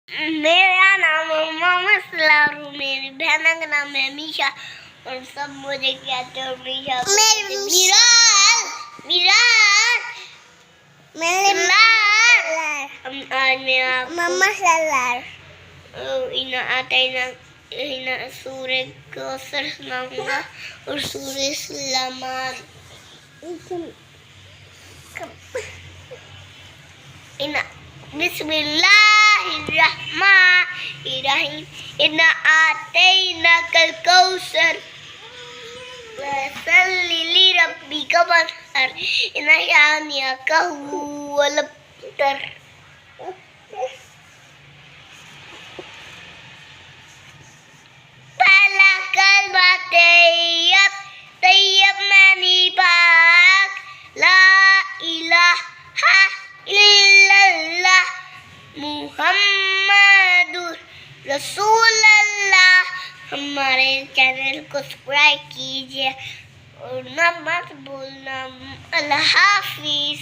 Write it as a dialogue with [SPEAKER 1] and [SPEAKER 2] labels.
[SPEAKER 1] मेरा नाम मोहम्मद सलार, मेरी बहन का नाम है मीशा और सब मुझे कहते हैं मीशा। आज मैं मम्मा सलार इना सूर्य कौसर सुनाऊंगा और सूर्य सुलेमान बिस्मिल्लाहिर्रहमानिर्रहीम इन्ना आतैना कल कौसर फसल्लि लिरब्बिका वन्हर इन्ना शानिअका हुवल अबतर। पहला कलमा तैयब मानी पाक, ला इलाहा इल्लल्लाह मुहम्मदुर रसूलुल्लाह। हमारे चैनल को सब्सक्राइब कीजिए और ना मत भूलना। अल्लाह हाफिज।